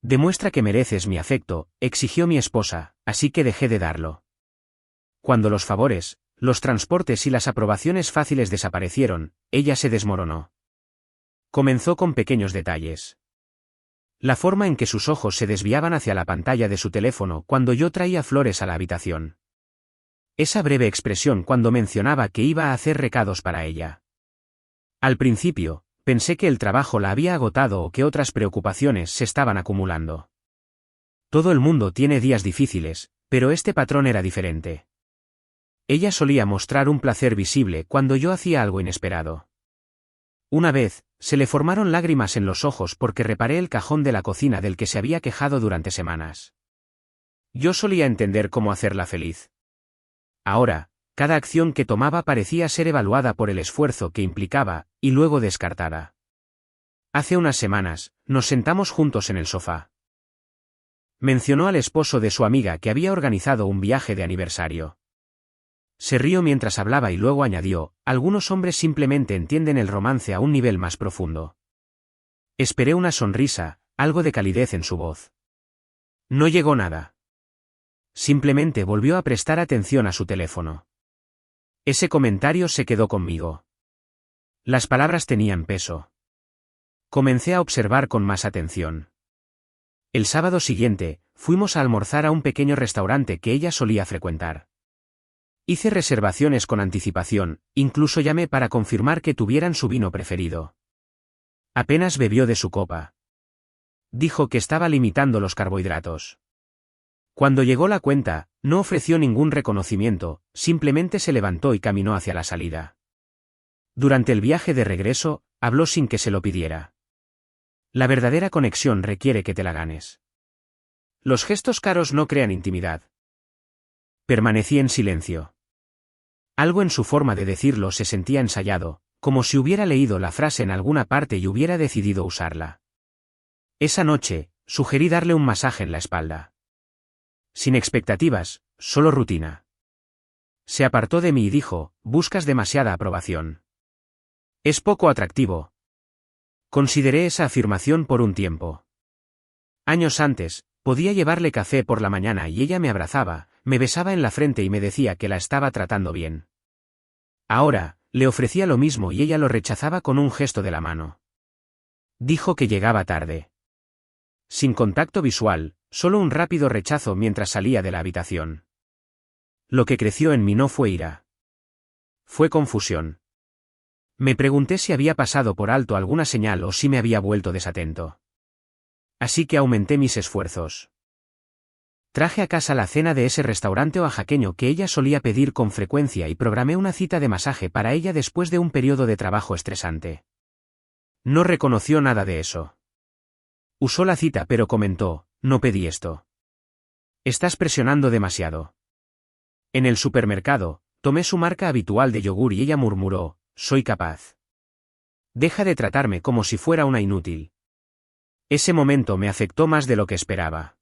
Demuestra que mereces mi afecto, exigió mi esposa, así que dejé de darlo. Cuando los favores, los transportes y las aprobaciones fáciles desaparecieron, ella se desmoronó. Comenzó con pequeños detalles. La forma en que sus ojos se desviaban hacia la pantalla de su teléfono cuando yo traía flores a la habitación. Esa breve expresión cuando mencionaba que iba a hacer recados para ella. Al principio, pensé que el trabajo la había agotado o que otras preocupaciones se estaban acumulando. Todo el mundo tiene días difíciles, pero este patrón era diferente. Ella solía mostrar un placer visible cuando yo hacía algo inesperado. Una vez, se le formaron lágrimas en los ojos porque reparé el cajón de la cocina del que se había quejado durante semanas. Yo solía entender cómo hacerla feliz. Ahora, cada acción que tomaba parecía ser evaluada por el esfuerzo que implicaba, y luego descartada. Hace unas semanas, nos sentamos juntos en el sofá. Mencionó al esposo de su amiga que había organizado un viaje de aniversario. Se rió mientras hablaba y luego añadió, algunos hombres simplemente entienden el romance a un nivel más profundo. Esperé una sonrisa, algo de calidez en su voz. No llegó nada. Simplemente volvió a prestar atención a su teléfono. Ese comentario se quedó conmigo. Las palabras tenían peso. Comencé a observar con más atención. El sábado siguiente, fuimos a almorzar a un pequeño restaurante que ella solía frecuentar. Hice reservaciones con anticipación, incluso llamé para confirmar que tuvieran su vino preferido. Apenas bebió de su copa. Dijo que estaba limitando los carbohidratos. Cuando llegó la cuenta, no ofreció ningún reconocimiento, simplemente se levantó y caminó hacia la salida. Durante el viaje de regreso, habló sin que se lo pidiera. La verdadera conexión requiere que te la ganes. Los gestos caros no crean intimidad. Permanecí en silencio. Algo en su forma de decirlo se sentía ensayado, como si hubiera leído la frase en alguna parte y hubiera decidido usarla. Esa noche, sugerí darle un masaje en la espalda. Sin expectativas, solo rutina. Se apartó de mí y dijo, buscas demasiada aprobación. Es poco atractivo. Consideré esa afirmación por un tiempo. Años antes, podía llevarle café por la mañana y ella me abrazaba, me besaba en la frente y me decía que la estaba tratando bien. Ahora, le ofrecía lo mismo y ella lo rechazaba con un gesto de la mano. Dijo que llegaba tarde. Sin contacto visual, solo un rápido rechazo mientras salía de la habitación. Lo que creció en mí no fue ira. Fue confusión. Me pregunté si había pasado por alto alguna señal o si me había vuelto desatento. Así que aumenté mis esfuerzos. Traje a casa la cena de ese restaurante oaxaqueño que ella solía pedir con frecuencia y programé una cita de masaje para ella después de un periodo de trabajo estresante. No reconoció nada de eso. Usó la cita pero comentó, no pedí esto. Estás presionando demasiado. En el supermercado, tomé su marca habitual de yogur y ella murmuró, soy capaz. Deja de tratarme como si fuera una inútil. Ese momento me afectó más de lo que esperaba.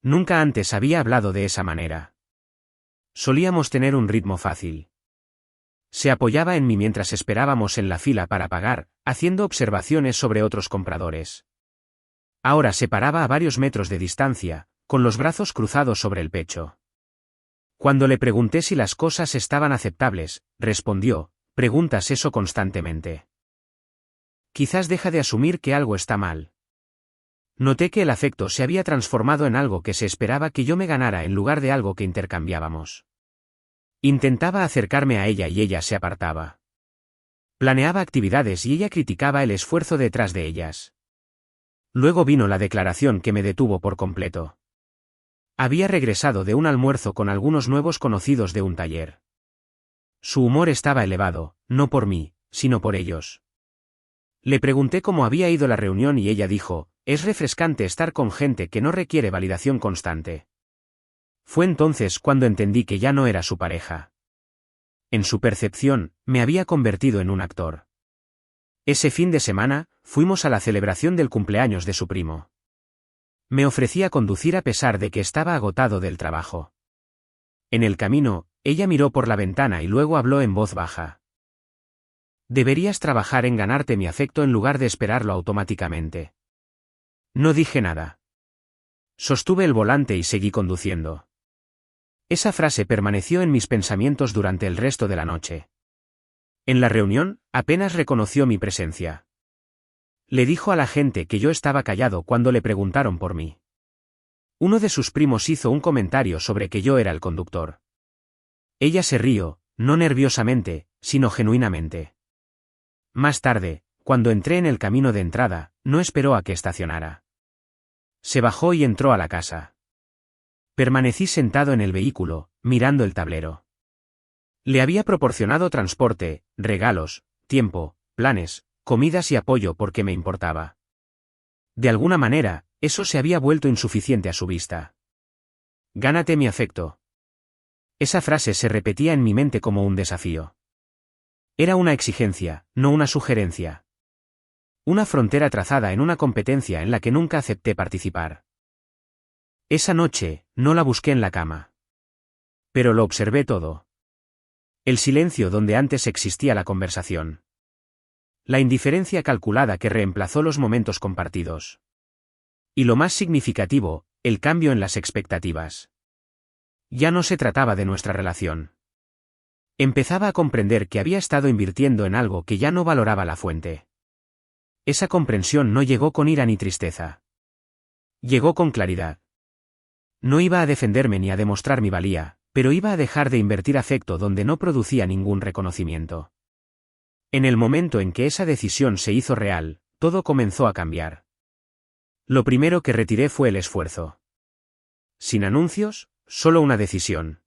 Nunca antes había hablado de esa manera. Solíamos tener un ritmo fácil. Se apoyaba en mí mientras esperábamos en la fila para pagar, haciendo observaciones sobre otros compradores. Ahora se paraba a varios metros de distancia, con los brazos cruzados sobre el pecho. Cuando le pregunté si las cosas estaban aceptables, respondió, preguntas eso constantemente. Quizás deja de asumir que algo está mal. Noté que el afecto se había transformado en algo que se esperaba que yo me ganara en lugar de algo que intercambiábamos. Intentaba acercarme a ella y ella se apartaba. Planeaba actividades y ella criticaba el esfuerzo detrás de ellas. Luego vino la declaración que me detuvo por completo. Había regresado de un almuerzo con algunos nuevos conocidos de un taller. Su humor estaba elevado, no por mí, sino por ellos. Le pregunté cómo había ido la reunión y ella dijo, es refrescante estar con gente que no requiere validación constante. Fue entonces cuando entendí que ya no era su pareja. En su percepción, me había convertido en un actor. Ese fin de semana, fuimos a la celebración del cumpleaños de su primo. Me ofrecía conducir a pesar de que estaba agotado del trabajo. En el camino, ella miró por la ventana y luego habló en voz baja. Deberías trabajar en ganarte mi afecto en lugar de esperarlo automáticamente. No dije nada. Sostuve el volante y seguí conduciendo. Esa frase permaneció en mis pensamientos durante el resto de la noche. En la reunión, apenas reconoció mi presencia. Le dijo a la gente que yo estaba callado cuando le preguntaron por mí. Uno de sus primos hizo un comentario sobre que yo era el conductor. Ella se rió, no nerviosamente, sino genuinamente. Más tarde, cuando entré en el camino de entrada, no esperó a que estacionara. Se bajó y entró a la casa. Permanecí sentado en el vehículo, mirando el tablero. Le había proporcionado transporte, regalos, tiempo, planes, comidas y apoyo porque me importaba. De alguna manera, eso se había vuelto insuficiente a su vista. Gánate mi afecto. Esa frase se repetía en mi mente como un desafío. Era una exigencia, no una sugerencia. Una frontera trazada en una competencia en la que nunca acepté participar. Esa noche, no la busqué en la cama. Pero lo observé todo. El silencio donde antes existía la conversación. La indiferencia calculada que reemplazó los momentos compartidos. Y lo más significativo, el cambio en las expectativas. Ya no se trataba de nuestra relación. Empezaba a comprender que había estado invirtiendo en algo que ya no valoraba la fuente. Esa comprensión no llegó con ira ni tristeza. Llegó con claridad. No iba a defenderme ni a demostrar mi valía, pero iba a dejar de invertir afecto donde no producía ningún reconocimiento. En el momento en que esa decisión se hizo real, todo comenzó a cambiar. Lo primero que retiré fue el esfuerzo. Sin anuncios, solo una decisión.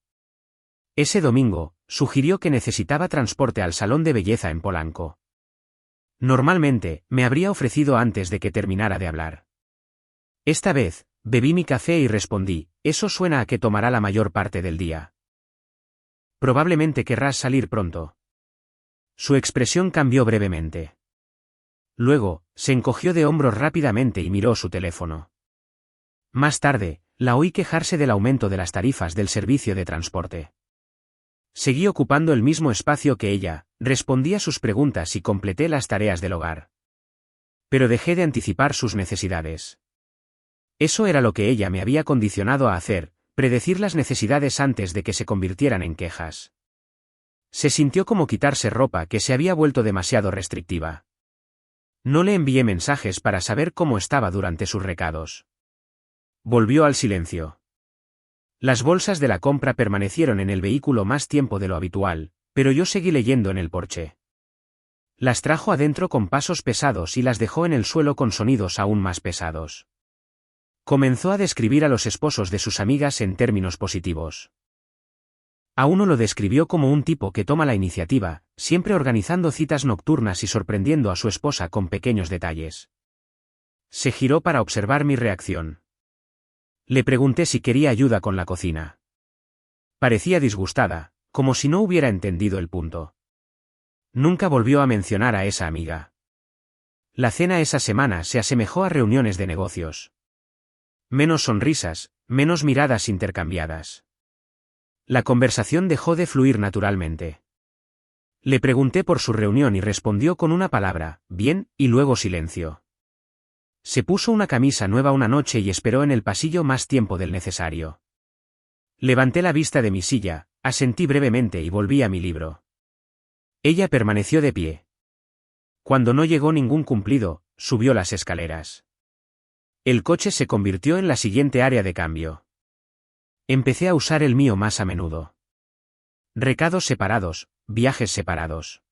Ese domingo, sugirió que necesitaba transporte al salón de belleza en Polanco. Normalmente, me habría ofrecido antes de que terminara de hablar. Esta vez, bebí mi café y respondí, eso suena a que tomará la mayor parte del día. Probablemente querrás salir pronto. Su expresión cambió brevemente. Luego, se encogió de hombros rápidamente y miró su teléfono. Más tarde, la oí quejarse del aumento de las tarifas del servicio de transporte. Seguí ocupando el mismo espacio que ella, respondí a sus preguntas y completé las tareas del hogar. Pero dejé de anticipar sus necesidades. Eso era lo que ella me había condicionado a hacer, predecir las necesidades antes de que se convirtieran en quejas. Se sintió como quitarse ropa que se había vuelto demasiado restrictiva. No le envié mensajes para saber cómo estaba durante sus recados. Volvió al silencio. Las bolsas de la compra permanecieron en el vehículo más tiempo de lo habitual, pero yo seguí leyendo en el porche. Las trajo adentro con pasos pesados y las dejó en el suelo con sonidos aún más pesados. Comenzó a describir a los esposos de sus amigas en términos positivos. A uno lo describió como un tipo que toma la iniciativa, siempre organizando citas nocturnas y sorprendiendo a su esposa con pequeños detalles. Se giró para observar mi reacción. Le pregunté si quería ayuda con la cocina. Parecía disgustada, como si no hubiera entendido el punto. Nunca volvió a mencionar a esa amiga. La cena esa semana se asemejó a reuniones de negocios. Menos sonrisas, menos miradas intercambiadas. La conversación dejó de fluir naturalmente. Le pregunté por su reunión y respondió con una palabra, bien, y luego silencio. Se puso una camisa nueva una noche y esperó en el pasillo más tiempo del necesario. Levanté la vista de mi silla, asentí brevemente y volví a mi libro. Ella permaneció de pie. Cuando no llegó ningún cumplido, subió las escaleras. El coche se convirtió en la siguiente área de cambio. Empecé a usar el mío más a menudo. Recados separados, viajes separados.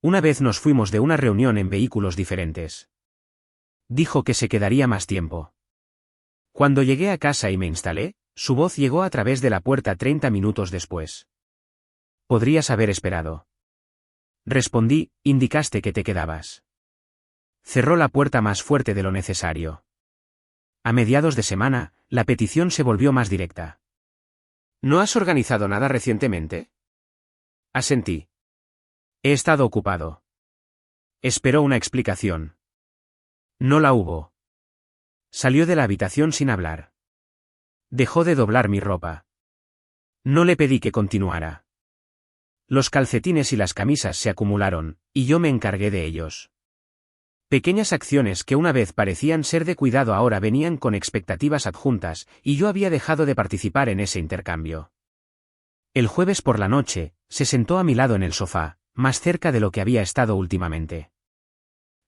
Una vez nos fuimos de una reunión en vehículos diferentes. Dijo que se quedaría más tiempo. Cuando llegué a casa y me instalé, su voz llegó a través de la puerta 30 minutos después. Podrías haber esperado. Respondí, indicaste que te quedabas. Cerró la puerta más fuerte de lo necesario. A mediados de semana, la petición se volvió más directa. ¿No has organizado nada recientemente? Asentí. He estado ocupado. Esperó una explicación. No la hubo. Salió de la habitación sin hablar. Dejó de doblar mi ropa. No le pedí que continuara. Los calcetines y las camisas se acumularon, y yo me encargué de ellos. Pequeñas acciones que una vez parecían ser de cuidado ahora venían con expectativas adjuntas, y yo había dejado de participar en ese intercambio. El jueves por la noche, se sentó a mi lado en el sofá, más cerca de lo que había estado últimamente.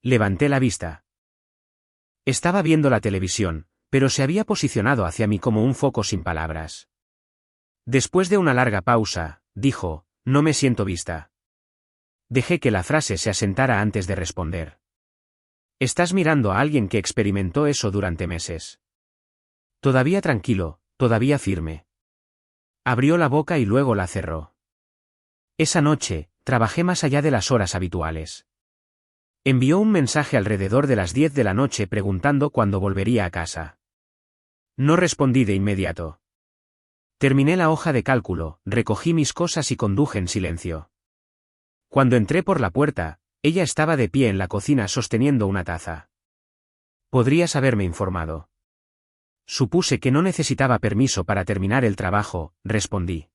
Levanté la vista. Estaba viendo la televisión, pero se había posicionado hacia mí como un foco sin palabras. Después de una larga pausa, dijo, «No me siento vista». Dejé que la frase se asentara antes de responder. «Estás mirando a alguien que experimentó eso durante meses». Todavía tranquilo, todavía firme. Abrió la boca y luego la cerró. Esa noche, trabajé más allá de las horas habituales. Envió un mensaje alrededor de las 10 de la noche preguntando cuándo volvería a casa. No respondí de inmediato. Terminé la hoja de cálculo, recogí mis cosas y conduje en silencio. Cuando entré por la puerta, ella estaba de pie en la cocina sosteniendo una taza. Podrías haberme informado. Supuse que no necesitaba permiso para terminar el trabajo, respondí.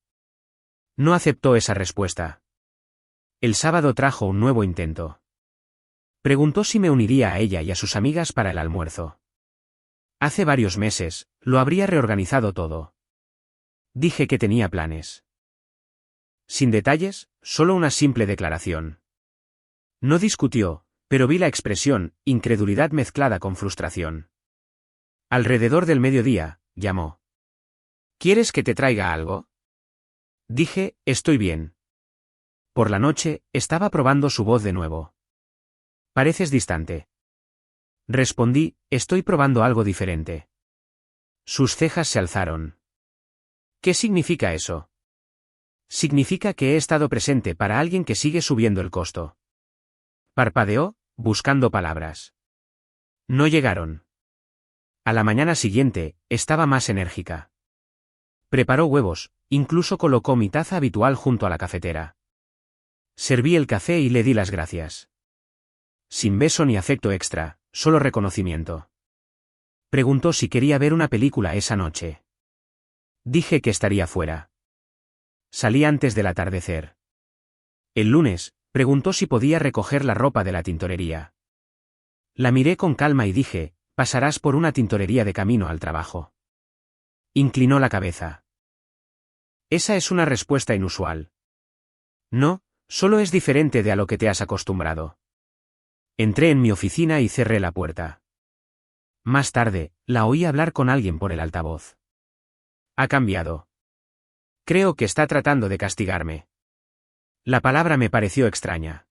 No aceptó esa respuesta. El sábado trajo un nuevo intento. Preguntó si me uniría a ella y a sus amigas para el almuerzo. Hace varios meses, lo habría reorganizado todo. Dije que tenía planes. Sin detalles, solo una simple declaración. No discutió, pero vi la expresión, incredulidad mezclada con frustración. Alrededor del mediodía, llamó. ¿Quieres que te traiga algo? Dije, estoy bien. Por la noche, estaba probando su voz de nuevo. Pareces distante. Respondí, estoy probando algo diferente. Sus cejas se alzaron. ¿Qué significa eso? Significa que he estado presente para alguien que sigue subiendo el costo. Parpadeó, buscando palabras. No llegaron. A la mañana siguiente, estaba más enérgica. Preparó huevos, incluso colocó mi taza habitual junto a la cafetera. Serví el café y le di las gracias. Sin beso ni afecto extra, solo reconocimiento. Preguntó si quería ver una película esa noche. Dije que estaría fuera. Salí antes del atardecer. El lunes, preguntó si podía recoger la ropa de la tintorería. La miré con calma y dije, pasarás por una tintorería de camino al trabajo. Inclinó la cabeza. Esa es una respuesta inusual. No, solo es diferente de a lo que te has acostumbrado. Entré en mi oficina y cerré la puerta. Más tarde, la oí hablar con alguien por el altavoz. Ha cambiado. Creo que está tratando de castigarme. La palabra me pareció extraña.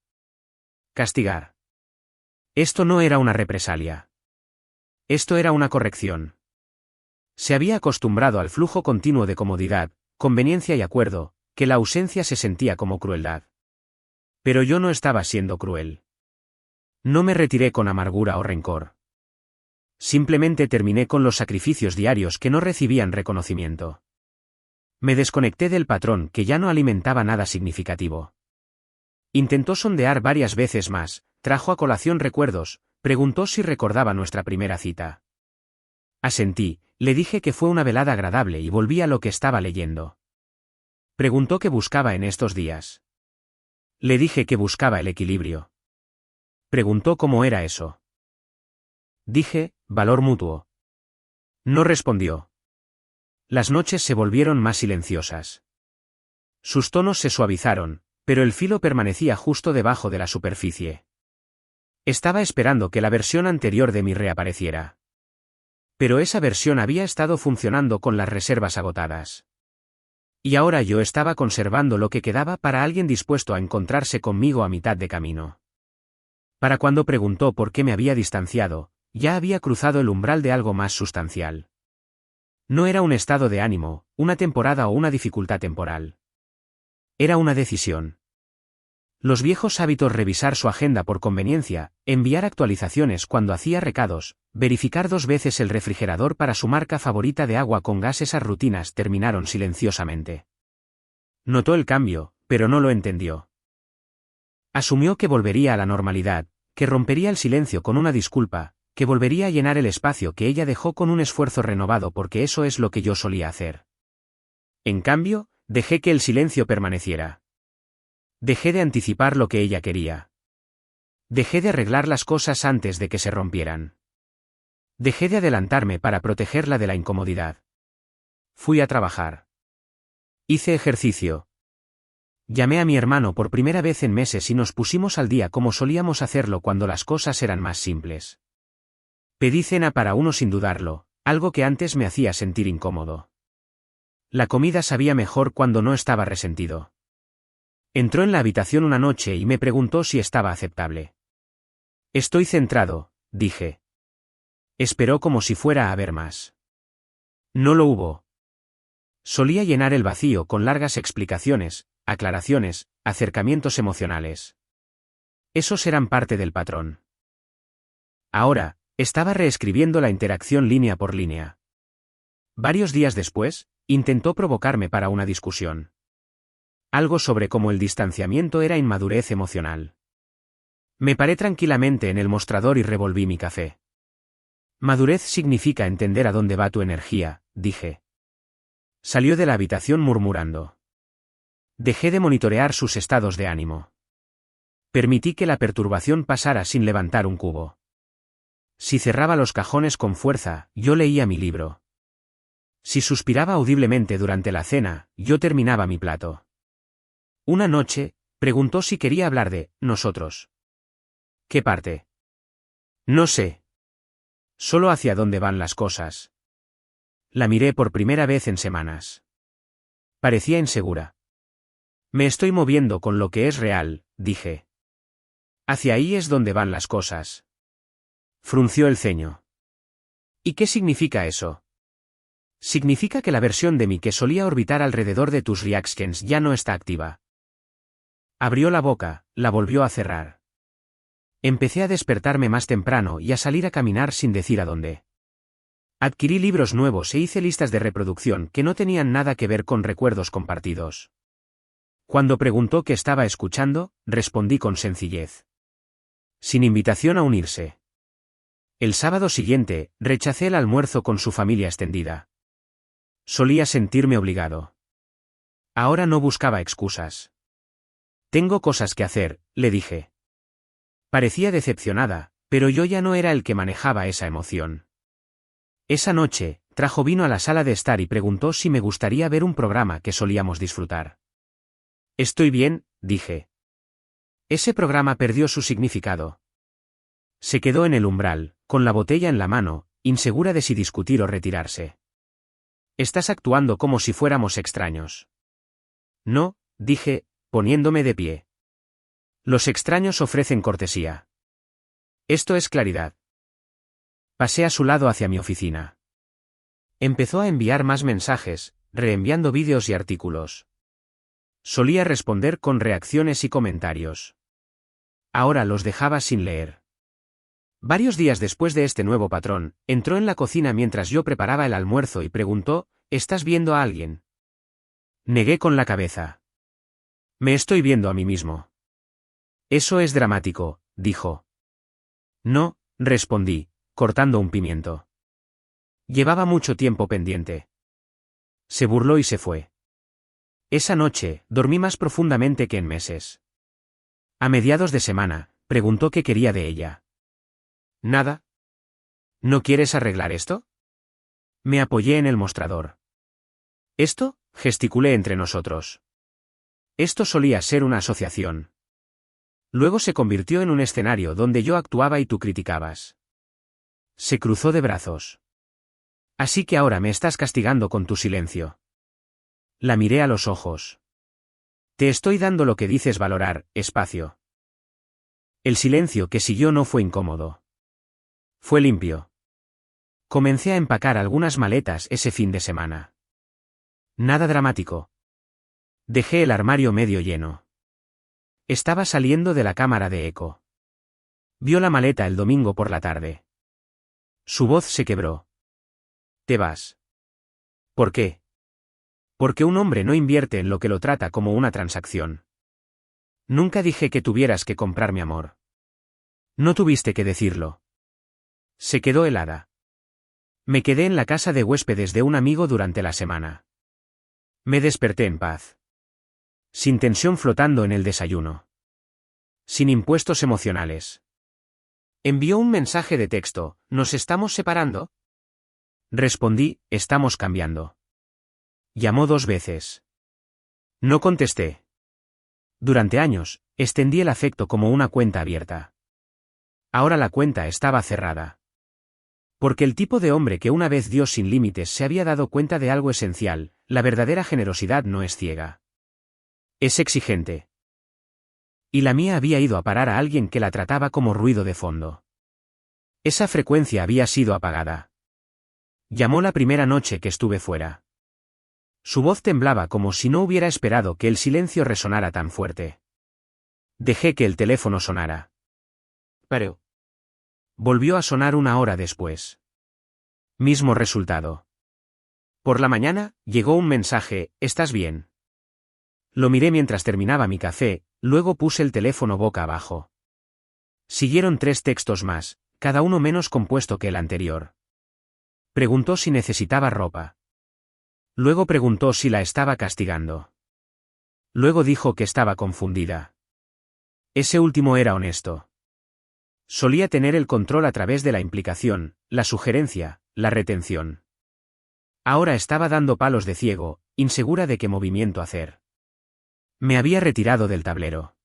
Castigar. Esto no era una represalia. Esto era una corrección. Se había acostumbrado al flujo continuo de comodidad, conveniencia y acuerdo, que la ausencia se sentía como crueldad. Pero yo no estaba siendo cruel. No me retiré con amargura o rencor. Simplemente terminé con los sacrificios diarios que no recibían reconocimiento. Me desconecté del patrón que ya no alimentaba nada significativo. Intentó sondear varias veces más, trajo a colación recuerdos, preguntó si recordaba nuestra primera cita. Asentí, le dije que fue una velada agradable y volví a lo que estaba leyendo. Preguntó qué buscaba en estos días. Le dije que buscaba el equilibrio. Preguntó cómo era eso. Dije, valor mutuo. No respondió. Las noches se volvieron más silenciosas. Sus tonos se suavizaron, pero el filo permanecía justo debajo de la superficie. Estaba esperando que la versión anterior de mí reapareciera. Pero esa versión había estado funcionando con las reservas agotadas. Y ahora yo estaba conservando lo que quedaba para alguien dispuesto a encontrarse conmigo a mitad de camino. Para cuando preguntó por qué me había distanciado, ya había cruzado el umbral de algo más sustancial. No era un estado de ánimo, una temporada o una dificultad temporal. Era una decisión. Los viejos hábitos: revisar su agenda por conveniencia, enviar actualizaciones cuando hacía recados, verificar 2 veces el refrigerador para su marca favorita de agua con gas. Esas rutinas terminaron silenciosamente. Notó el cambio, pero no lo entendió. Asumió que volvería a la normalidad, que rompería el silencio con una disculpa, que volvería a llenar el espacio que ella dejó con un esfuerzo renovado, porque eso es lo que yo solía hacer. En cambio, dejé que el silencio permaneciera. Dejé de anticipar lo que ella quería. Dejé de arreglar las cosas antes de que se rompieran. Dejé de adelantarme para protegerla de la incomodidad. Fui a trabajar. Hice ejercicio. Llamé a mi hermano por primera vez en meses y nos pusimos al día como solíamos hacerlo cuando las cosas eran más simples. Pedí cena para uno sin dudarlo, algo que antes me hacía sentir incómodo. La comida sabía mejor cuando no estaba resentido. Entró en la habitación una noche y me preguntó si estaba aceptable. Estoy centrado, dije. Esperó como si fuera a ver más. No lo hubo. Solía llenar el vacío con largas explicaciones, aclaraciones, acercamientos emocionales. Esos eran parte del patrón. Ahora, estaba reescribiendo la interacción línea por línea. Varios días después, intentó provocarme para una discusión. Algo sobre cómo el distanciamiento era inmadurez emocional. Me paré tranquilamente en el mostrador y revolví mi café. Madurez significa entender a dónde va tu energía, dije. Salió de la habitación murmurando. Dejé de monitorear sus estados de ánimo. Permití que la perturbación pasara sin levantar un cubo. Si cerraba los cajones con fuerza, yo leía mi libro. Si suspiraba audiblemente durante la cena, yo terminaba mi plato. Una noche, preguntó si quería hablar de nosotros. ¿Qué parte? No sé. Solo hacia dónde van las cosas. La miré por primera vez en semanas. Parecía insegura. Me estoy moviendo con lo que es real, dije. Hacia ahí es donde van las cosas. Frunció el ceño. ¿Y qué significa eso? Significa que la versión de mí que solía orbitar alrededor de tus reactions ya no está activa. Abrió la boca, la volvió a cerrar. Empecé a despertarme más temprano y a salir a caminar sin decir a dónde. Adquirí libros nuevos e hice listas de reproducción que no tenían nada que ver con recuerdos compartidos. Cuando preguntó qué estaba escuchando, respondí con sencillez. Sin invitación a unirse. El sábado siguiente, rechacé el almuerzo con su familia extendida. Solía sentirme obligado. Ahora no buscaba excusas. Tengo cosas que hacer, le dije. Parecía decepcionada, pero yo ya no era el que manejaba esa emoción. Esa noche, trajo vino a la sala de estar y preguntó si me gustaría ver un programa que solíamos disfrutar. Estoy bien, dije. Ese programa perdió su significado. Se quedó en el umbral, con la botella en la mano, insegura de si discutir o retirarse. Estás actuando como si fuéramos extraños. No, dije, poniéndome de pie. Los extraños ofrecen cortesía. Esto es claridad. Pasé a su lado hacia mi oficina. Empezó a enviar más mensajes, reenviando vídeos y artículos. Solía responder con reacciones y comentarios. Ahora los dejaba sin leer. Varios días después de este nuevo patrón, entró en la cocina mientras yo preparaba el almuerzo y preguntó, ¿estás viendo a alguien? Negué con la cabeza. Me estoy viendo a mí mismo. Eso es dramático, dijo. No, respondí, cortando un pimiento. Llevaba mucho tiempo pendiente. Se burló y se fue. Esa noche, dormí más profundamente que en meses. A mediados de semana, preguntó qué quería de ella. Nada. ¿No quieres arreglar esto? Me apoyé en el mostrador. ¿Esto? Gesticulé entre nosotros. Esto solía ser una asociación. Luego se convirtió en un escenario donde yo actuaba y tú criticabas. Se cruzó de brazos. Así que ahora me estás castigando con tu silencio. La miré a los ojos. Te estoy dando lo que dices valorar, espacio. El silencio que siguió no fue incómodo. Fue limpio. Comencé a empacar algunas maletas ese fin de semana. Nada dramático. Dejé el armario medio lleno. Estaba saliendo de la cámara de eco. Vio la maleta el domingo por la tarde. Su voz se quebró. ¿Te vas? ¿Por qué? Porque un hombre no invierte en lo que lo trata como una transacción. Nunca dije que tuvieras que comprar mi amor. No tuviste que decirlo. Se quedó helada. Me quedé en la casa de huéspedes de un amigo durante la semana. Me desperté en paz. Sin tensión flotando en el desayuno. Sin impuestos emocionales. Envió un mensaje de texto, ¿nos estamos separando? Respondí, estamos cambiando. Llamó 2 veces. No contesté. Durante años, extendí el afecto como una cuenta abierta. Ahora la cuenta estaba cerrada. Porque el tipo de hombre que una vez dio sin límites se había dado cuenta de algo esencial: la verdadera generosidad no es ciega. Es exigente. Y la mía había ido a parar a alguien que la trataba como ruido de fondo. Esa frecuencia había sido apagada. Llamó la primera noche que estuve fuera. Su voz temblaba como si no hubiera esperado que el silencio resonara tan fuerte. Dejé que el teléfono sonara. Pero volvió a sonar 1 hora después. Mismo resultado. Por la mañana, llegó un mensaje, ¿estás bien? Lo miré mientras terminaba mi café, luego puse el teléfono boca abajo. Siguieron 3 textos más, cada uno menos compuesto que el anterior. Preguntó si necesitaba ropa. Luego preguntó si la estaba castigando. Luego dijo que estaba confundida. Ese último era honesto. Solía tener el control a través de la implicación, la sugerencia, la retención. Ahora estaba dando palos de ciego, insegura de qué movimiento hacer. Me había retirado del tablero.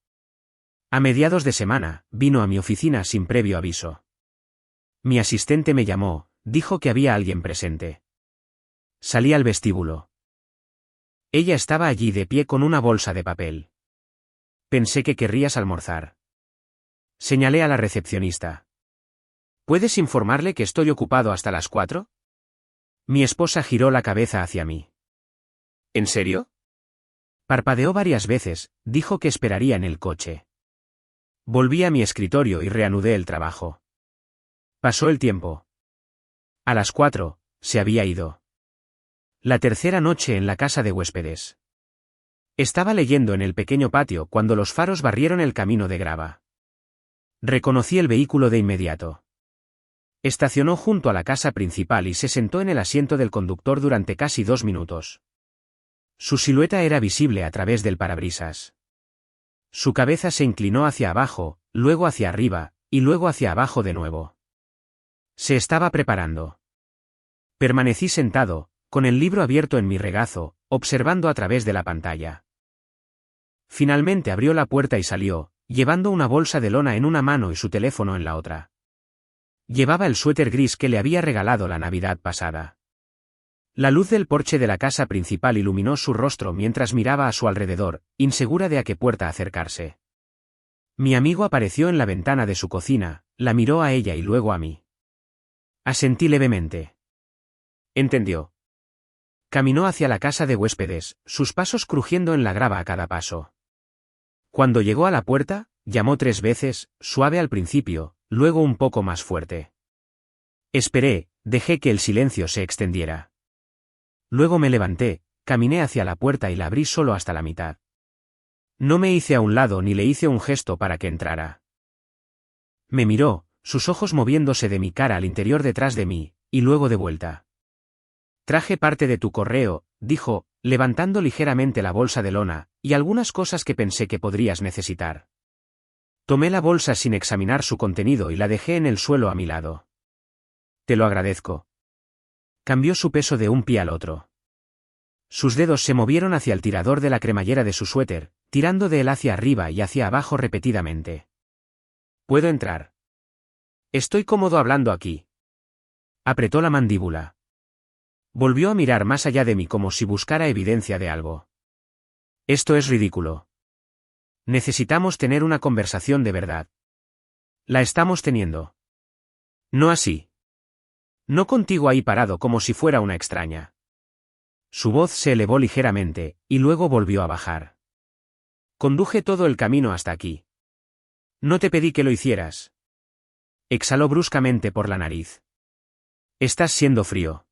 A mediados de semana, vino a mi oficina sin previo aviso. Mi asistente me llamó, dijo que había alguien presente. Salí al vestíbulo. Ella estaba allí de pie con una bolsa de papel. Pensé que querrías almorzar. Señalé a la recepcionista. ¿Puedes informarle que estoy ocupado hasta las 4? Mi esposa giró la cabeza hacia mí. ¿En serio? Parpadeó varias veces, dijo que esperaría en el coche. Volví a mi escritorio y reanudé el trabajo. Pasó el tiempo. A las 4, se había ido. La tercera noche en la casa de huéspedes. Estaba leyendo en el pequeño patio cuando los faros barrieron el camino de grava. Reconocí el vehículo de inmediato. Estacionó junto a la casa principal y se sentó en el asiento del conductor durante casi 2 minutos. Su silueta era visible a través del parabrisas. Su cabeza se inclinó hacia abajo, luego hacia arriba, y luego hacia abajo de nuevo. Se estaba preparando. Permanecí sentado, con el libro abierto en mi regazo, observando a través de la pantalla. Finalmente abrió la puerta y salió, llevando una bolsa de lona en una mano y su teléfono en la otra. Llevaba el suéter gris que le había regalado la Navidad pasada. La luz del porche de la casa principal iluminó su rostro mientras miraba a su alrededor, insegura de a qué puerta acercarse. Mi amigo apareció en la ventana de su cocina, la miró a ella y luego a mí. Asentí levemente. Entendió. Caminó hacia la casa de huéspedes, sus pasos crujiendo en la grava a cada paso. Cuando llegó a la puerta, llamó 3 veces, suave al principio, luego un poco más fuerte. Esperé, dejé que el silencio se extendiera. Luego me levanté, caminé hacia la puerta y la abrí solo hasta la mitad. No me hice a un lado ni le hice un gesto para que entrara. Me miró, sus ojos moviéndose de mi cara al interior detrás de mí, y luego de vuelta. Traje parte de tu correo, dijo, levantando ligeramente la bolsa de lona, y algunas cosas que pensé que podrías necesitar. Tomé la bolsa sin examinar su contenido y la dejé en el suelo a mi lado. Te lo agradezco. Cambió su peso de un pie al otro. Sus dedos se movieron hacia el tirador de la cremallera de su suéter, tirando de él hacia arriba y hacia abajo repetidamente. ¿Puedo entrar? Estoy cómodo hablando aquí. Apretó la mandíbula. Volvió a mirar más allá de mí como si buscara evidencia de algo. Esto es ridículo. Necesitamos tener una conversación de verdad. La estamos teniendo. No así. No contigo ahí parado como si fuera una extraña. Su voz se elevó ligeramente, y luego volvió a bajar. Conduje todo el camino hasta aquí. No te pedí que lo hicieras. Exhaló bruscamente por la nariz. Estás siendo frío.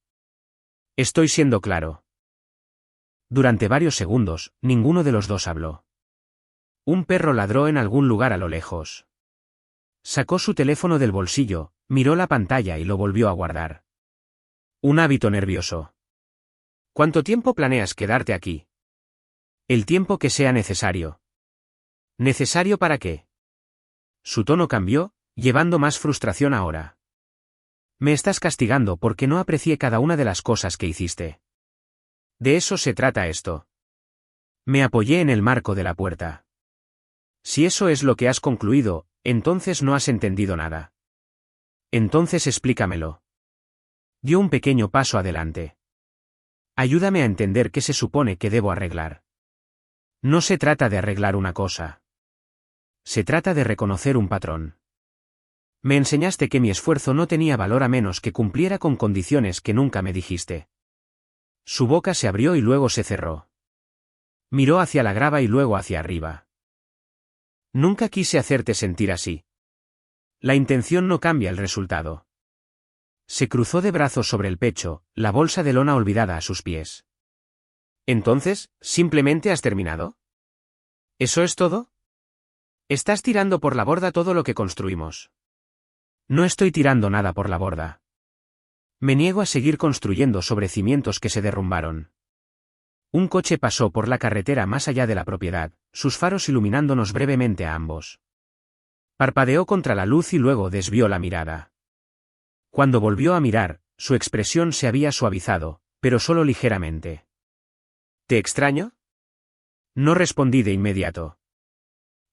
Estoy siendo claro. Durante varios segundos, ninguno de los dos habló. Un perro ladró en algún lugar a lo lejos. Sacó su teléfono del bolsillo, miró la pantalla y lo volvió a guardar. Un hábito nervioso. ¿Cuánto tiempo planeas quedarte aquí? El tiempo que sea necesario. ¿Necesario para qué? Su tono cambió, llevando más frustración ahora. Me estás castigando porque no aprecié cada una de las cosas que hiciste. De eso se trata esto. Me apoyé en el marco de la puerta. Si eso es lo que has concluido, entonces no has entendido nada. Entonces explícamelo. Dio un pequeño paso adelante. Ayúdame a entender qué se supone que debo arreglar. No se trata de arreglar una cosa. Se trata de reconocer un patrón. Me enseñaste que mi esfuerzo no tenía valor a menos que cumpliera con condiciones que nunca me dijiste. Su boca se abrió y luego se cerró. Miró hacia la grava y luego hacia arriba. Nunca quise hacerte sentir así. La intención no cambia el resultado. Se cruzó de brazos sobre el pecho, la bolsa de lona olvidada a sus pies. Entonces, ¿simplemente has terminado? ¿Eso es todo? Estás tirando por la borda todo lo que construimos. No estoy tirando nada por la borda. Me niego a seguir construyendo sobre cimientos que se derrumbaron. Un coche pasó por la carretera más allá de la propiedad, sus faros iluminándonos brevemente a ambos. Parpadeó contra la luz y luego desvió la mirada. Cuando volvió a mirar, su expresión se había suavizado, pero solo ligeramente. ¿Te extraño? No respondí de inmediato.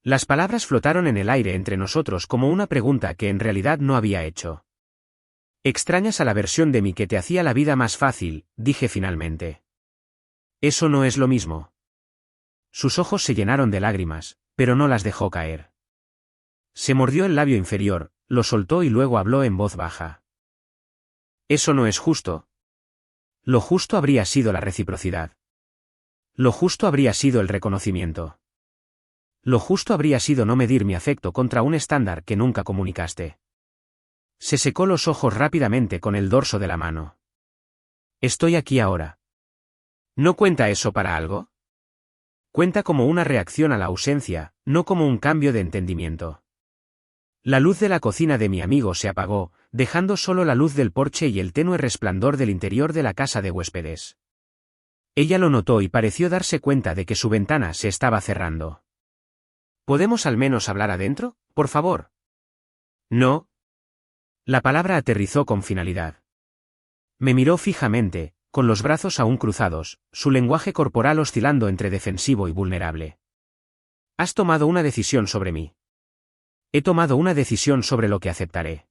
Las palabras flotaron en el aire entre nosotros como una pregunta que en realidad no había hecho. Extrañas a la versión de mí que te hacía la vida más fácil, dije finalmente. Eso no es lo mismo. Sus ojos se llenaron de lágrimas, pero no las dejó caer. Se mordió el labio inferior, lo soltó y luego habló en voz baja. Eso no es justo. Lo justo habría sido la reciprocidad. Lo justo habría sido el reconocimiento. Lo justo habría sido no medir mi afecto contra un estándar que nunca comunicaste. Se secó los ojos rápidamente con el dorso de la mano. Estoy aquí ahora. ¿No cuenta eso para algo? Cuenta como una reacción a la ausencia, no como un cambio de entendimiento. La luz de la cocina de mi amigo se apagó, dejando solo la luz del porche y el tenue resplandor del interior de la casa de huéspedes. Ella lo notó y pareció darse cuenta de que su ventana se estaba cerrando. ¿Podemos al menos hablar adentro, por favor? No. La palabra aterrizó con finalidad. Me miró fijamente, con los brazos aún cruzados, su lenguaje corporal oscilando entre defensivo y vulnerable. Has tomado una decisión sobre mí. He tomado una decisión sobre lo que aceptaré.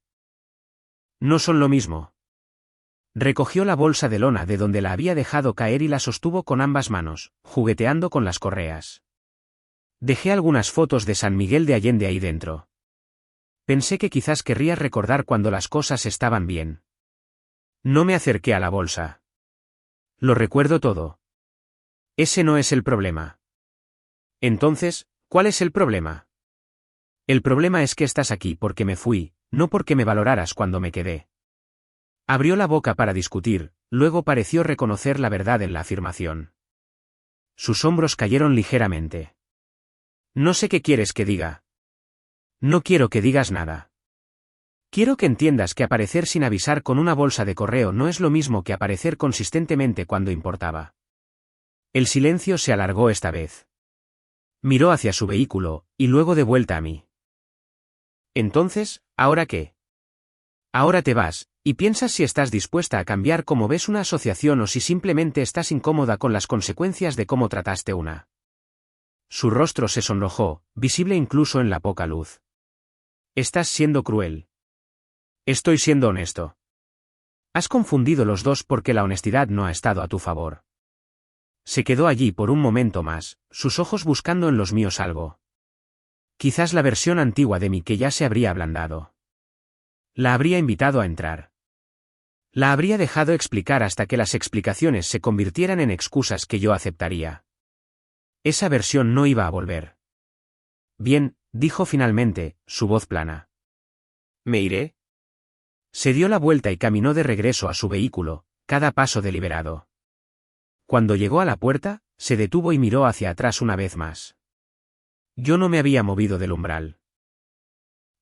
No son lo mismo. Recogió la bolsa de lona de donde la había dejado caer y la sostuvo con ambas manos, jugueteando con las correas. Dejé algunas fotos de San Miguel de Allende ahí dentro. Pensé que quizás querrías recordar cuando las cosas estaban bien. No me acerqué a la bolsa. Lo recuerdo todo. Ese no es el problema. Entonces, ¿cuál es el problema? El problema es que estás aquí porque me fui, no porque me valoraras cuando me quedé. Abrió la boca para discutir, luego pareció reconocer la verdad en la afirmación. Sus hombros cayeron ligeramente. No sé qué quieres que diga. No quiero que digas nada. Quiero que entiendas que aparecer sin avisar con una bolsa de correo no es lo mismo que aparecer consistentemente cuando importaba. El silencio se alargó esta vez. Miró hacia su vehículo, y luego de vuelta a mí. Entonces, ¿ahora qué? Ahora te vas, y piensas si estás dispuesta a cambiar cómo ves una asociación o si simplemente estás incómoda con las consecuencias de cómo trataste una. Su rostro se sonrojó, visible incluso en la poca luz. Estás siendo cruel. Estoy siendo honesto. Has confundido los dos porque la honestidad no ha estado a tu favor. Se quedó allí por un momento más, sus ojos buscando en los míos algo. Quizás la versión antigua de mí que ya se habría ablandado. La habría invitado a entrar. La habría dejado explicar hasta que las explicaciones se convirtieran en excusas que yo aceptaría. Esa versión no iba a volver. Bien, dijo finalmente, su voz plana. ¿Me iré? Se dio la vuelta y caminó de regreso a su vehículo, cada paso deliberado. Cuando llegó a la puerta, se detuvo y miró hacia atrás una vez más. Yo no me había movido del umbral.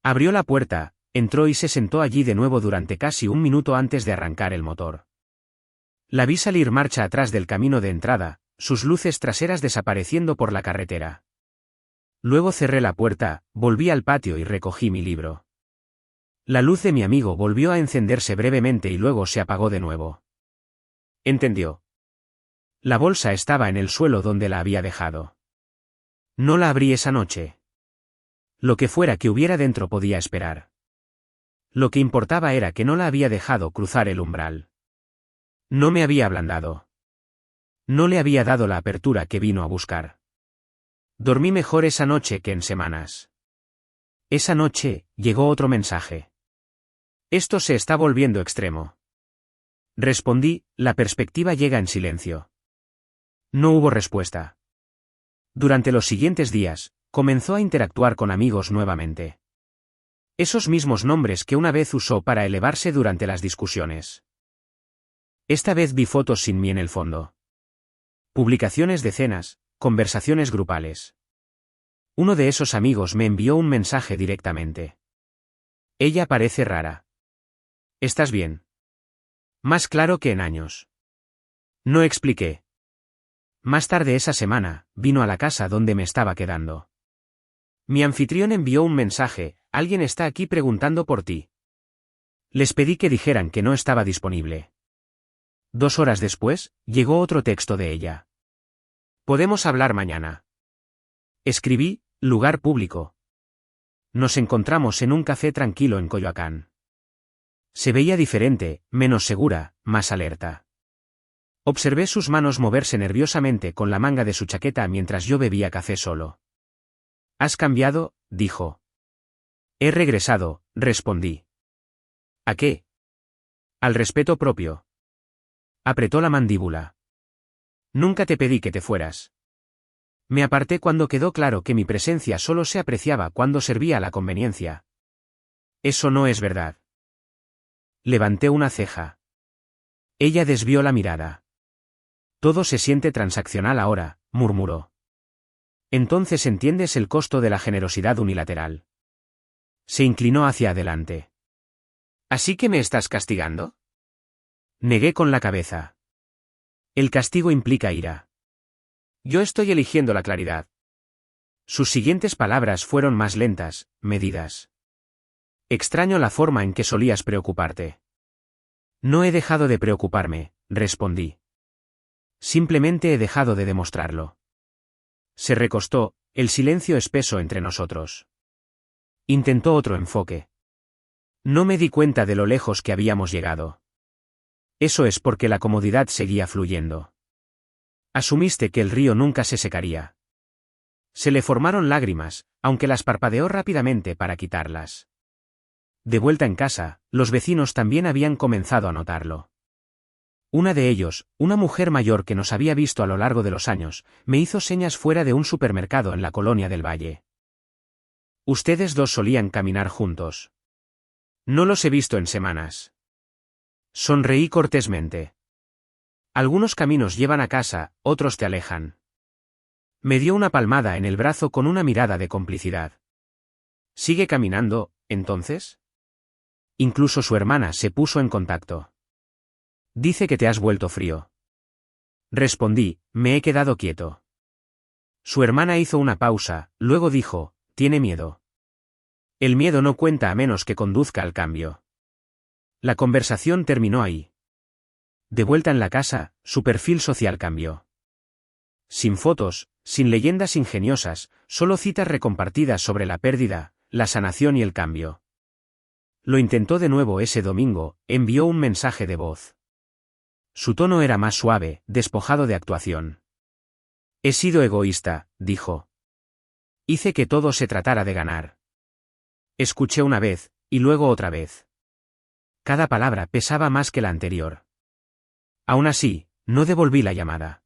Abrió la puerta, entró y se sentó allí de nuevo durante casi un minuto antes de arrancar el motor. La vi salir marcha atrás del camino de entrada, sus luces traseras desapareciendo por la carretera. Luego cerré la puerta, volví al patio y recogí mi libro. La luz de mi amigo volvió a encenderse brevemente y luego se apagó de nuevo. Entendió. La bolsa estaba en el suelo donde la había dejado. No la abrí esa noche. Lo que fuera que hubiera dentro podía esperar. Lo que importaba era que no la había dejado cruzar el umbral. No me había ablandado. No le había dado la apertura que vino a buscar. Dormí mejor esa noche que en semanas. Esa noche, llegó otro mensaje. Esto se está volviendo extremo. Respondí, la perspectiva llega en silencio. No hubo respuesta. Durante los siguientes días, comenzó a interactuar con amigos nuevamente. Esos mismos nombres que una vez usó para elevarse durante las discusiones. Esta vez vi fotos sin mí en el fondo. Publicaciones de cenas, conversaciones grupales. Uno de esos amigos me envió un mensaje directamente. Ella parece rara. ¿Estás bien? Más claro que en años. No expliqué. Más tarde esa semana, vino a la casa donde me estaba quedando. Mi anfitrión envió un mensaje, alguien está aquí preguntando por ti. Les pedí que dijeran que no estaba disponible. 2 horas después, llegó otro texto de ella. Podemos hablar mañana. Escribí, lugar público. Nos encontramos en un café tranquilo en Coyoacán. Se veía diferente, menos segura, más alerta. Observé sus manos moverse nerviosamente con la manga de su chaqueta mientras yo bebía café solo. ¿Has cambiado?, dijo. He regresado, respondí. ¿A qué? Al respeto propio. Apretó la mandíbula. Nunca te pedí que te fueras. Me aparté cuando quedó claro que mi presencia solo se apreciaba cuando servía a la conveniencia. Eso no es verdad. Levanté una ceja. Ella desvió la mirada. Todo se siente transaccional ahora, murmuró. Entonces entiendes el costo de la generosidad unilateral. Se inclinó hacia adelante. ¿Así que me estás castigando? Negué con la cabeza. El castigo implica ira. Yo estoy eligiendo la claridad. Sus siguientes palabras fueron más lentas, medidas. Extraño la forma en que solías preocuparte. No he dejado de preocuparme, respondí. Simplemente he dejado de demostrarlo. Se recostó, el silencio espeso entre nosotros. Intentó otro enfoque. No me di cuenta de lo lejos que habíamos llegado. Eso es porque la comodidad seguía fluyendo. Asumiste que el río nunca se secaría. Se le formaron lágrimas, aunque las parpadeó rápidamente para quitarlas. De vuelta en casa, los vecinos también habían comenzado a notarlo. Una de ellos, una mujer mayor que nos había visto a lo largo de los años, me hizo señas fuera de un supermercado en la colonia del Valle. Ustedes dos solían caminar juntos. No los he visto en semanas. Sonreí cortésmente. Algunos caminos llevan a casa, otros te alejan. Me dio una palmada en el brazo con una mirada de complicidad. ¿Sigue caminando, entonces? Incluso su hermana se puso en contacto. Dice que te has vuelto frío. Respondí, me he quedado quieto. Su hermana hizo una pausa, luego dijo, tiene miedo. El miedo no cuenta a menos que conduzca al cambio. La conversación terminó ahí. De vuelta en la casa, su perfil social cambió. Sin fotos, sin leyendas ingeniosas, solo citas recompartidas sobre la pérdida, la sanación y el cambio. Lo intentó de nuevo ese domingo, envió un mensaje de voz. Su tono era más suave, despojado de actuación. He sido egoísta, dijo. Hice que todo se tratara de ganar. Escuché una vez, y luego otra vez. Cada palabra pesaba más que la anterior. Aún así, no devolví la llamada.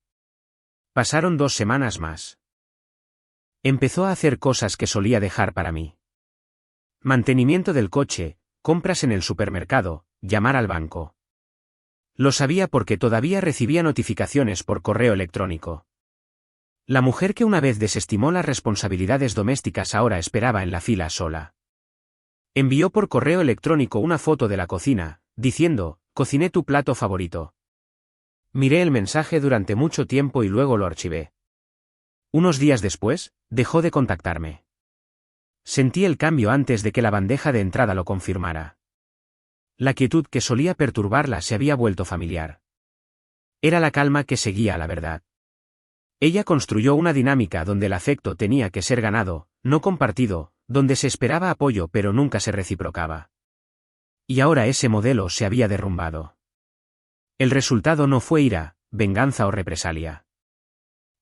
Pasaron 2 semanas más. Empezó a hacer cosas que solía dejar para mí. Mantenimiento del coche, compras en el supermercado, llamar al banco. Lo sabía porque todavía recibía notificaciones por correo electrónico. La mujer que una vez desestimó las responsabilidades domésticas ahora esperaba en la fila sola. Envió por correo electrónico una foto de la cocina, diciendo, cociné tu plato favorito. Miré el mensaje durante mucho tiempo y luego lo archivé. Unos días después, dejó de contactarme. Sentí el cambio antes de que la bandeja de entrada lo confirmara. La quietud que solía perturbarla se había vuelto familiar. Era la calma que seguía a la verdad. Ella construyó una dinámica donde el afecto tenía que ser ganado, no compartido, donde se esperaba apoyo pero nunca se reciprocaba. Y ahora ese modelo se había derrumbado. El resultado no fue ira, venganza o represalia.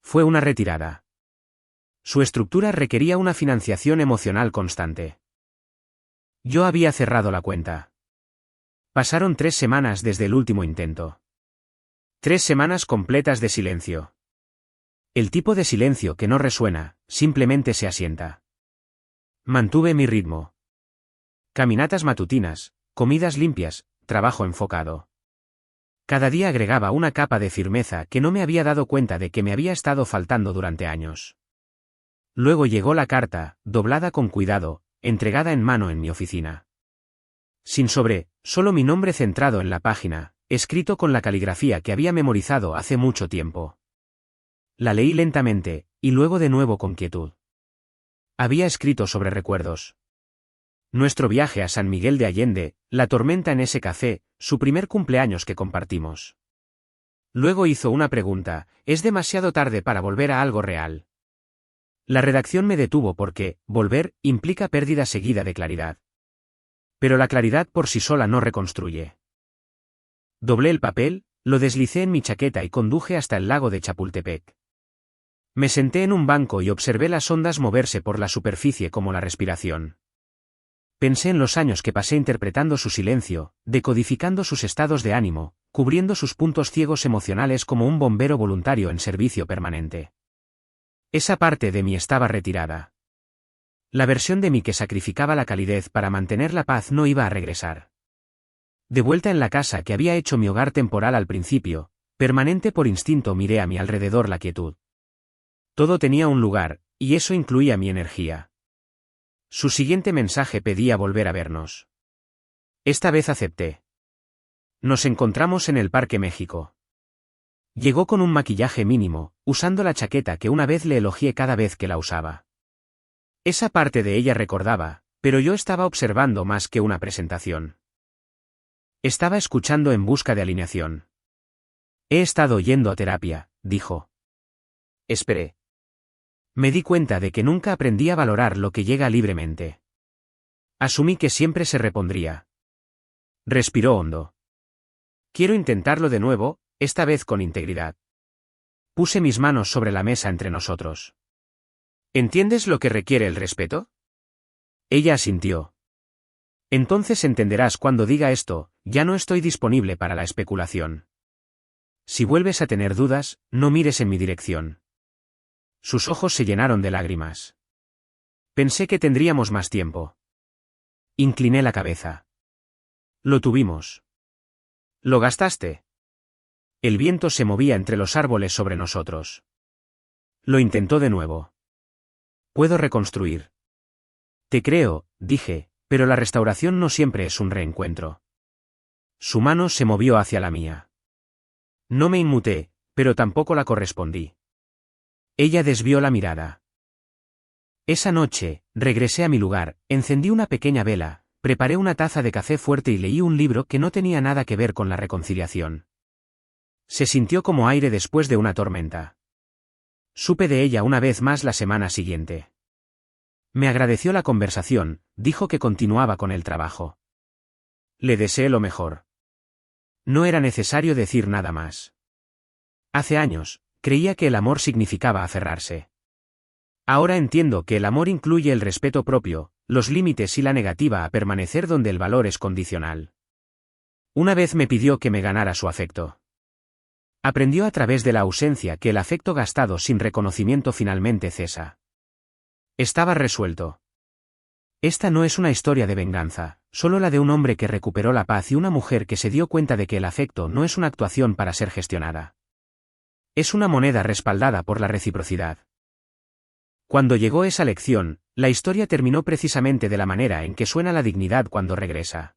Fue una retirada. Su estructura requería una financiación emocional constante. Yo había cerrado la cuenta. Pasaron 3 semanas desde el último intento. 3 semanas completas de silencio. El tipo de silencio que no resuena, simplemente se asienta. Mantuve mi ritmo. Caminatas matutinas, comidas limpias, trabajo enfocado. Cada día agregaba una capa de firmeza que no me había dado cuenta de que me había estado faltando durante años. Luego llegó la carta, doblada con cuidado, entregada en mano en mi oficina. Sin sobre, solo mi nombre centrado en la página, escrito con la caligrafía que había memorizado hace mucho tiempo. La leí lentamente, y luego de nuevo con quietud. Había escrito sobre recuerdos. Nuestro viaje a San Miguel de Allende, la tormenta en ese café, su primer cumpleaños que compartimos. Luego hizo una pregunta: ¿es demasiado tarde para volver a algo real? La redacción me detuvo porque, volver, implica pérdida seguida de claridad. Pero la claridad por sí sola no reconstruye. Doblé el papel, lo deslicé en mi chaqueta y conduje hasta el lago de Chapultepec. Me senté en un banco y observé las ondas moverse por la superficie como la respiración. Pensé en los años que pasé interpretando su silencio, decodificando sus estados de ánimo, cubriendo sus puntos ciegos emocionales como un bombero voluntario en servicio permanente. Esa parte de mí estaba retirada. La versión de mí que sacrificaba la calidez para mantener la paz no iba a regresar. De vuelta en la casa que había hecho mi hogar temporal al principio, permanente por instinto miré a mi alrededor la quietud. Todo tenía un lugar, y eso incluía mi energía. Su siguiente mensaje pedía volver a vernos. Esta vez acepté. Nos encontramos en el Parque México. Llegó con un maquillaje mínimo, usando la chaqueta que una vez le elogié cada vez que la usaba. Esa parte de ella recordaba, pero yo estaba observando más que una presentación. Estaba escuchando en busca de alineación. He estado yendo a terapia, dijo. Esperé. Me di cuenta de que nunca aprendí a valorar lo que llega libremente. Asumí que siempre se repondría. Respiró hondo. Quiero intentarlo de nuevo, esta vez con integridad. Puse mis manos sobre la mesa entre nosotros. ¿Entiendes lo que requiere el respeto? Ella asintió. Entonces entenderás cuando diga esto: ya no estoy disponible para la especulación. Si vuelves a tener dudas, no mires en mi dirección. Sus ojos se llenaron de lágrimas. Pensé que tendríamos más tiempo. Incliné la cabeza. Lo tuvimos. ¿Lo gastaste? El viento se movía entre los árboles sobre nosotros. Lo intentó de nuevo. Puedo reconstruir. Te creo, dije, pero la restauración no siempre es un reencuentro. Su mano se movió hacia la mía. No me inmuté, pero tampoco la correspondí. Ella desvió la mirada. Esa noche, regresé a mi lugar, encendí una pequeña vela, preparé una taza de café fuerte y leí un libro que no tenía nada que ver con la reconciliación. Se sintió como aire después de una tormenta. Supe de ella una vez más la semana siguiente. Me agradeció la conversación, dijo que continuaba con el trabajo. Le deseé lo mejor. No era necesario decir nada más. Hace años, creía que el amor significaba aferrarse. Ahora entiendo que el amor incluye el respeto propio, los límites y la negativa a permanecer donde el valor es condicional. Una vez me pidió que me ganara su afecto. Aprendió a través de la ausencia que el afecto gastado sin reconocimiento finalmente cesa. Estaba resuelto. Esta no es una historia de venganza, solo la de un hombre que recuperó la paz y una mujer que se dio cuenta de que el afecto no es una actuación para ser gestionada. Es una moneda respaldada por la reciprocidad. Cuando llegó esa lección, la historia terminó precisamente de la manera en que suena la dignidad cuando regresa.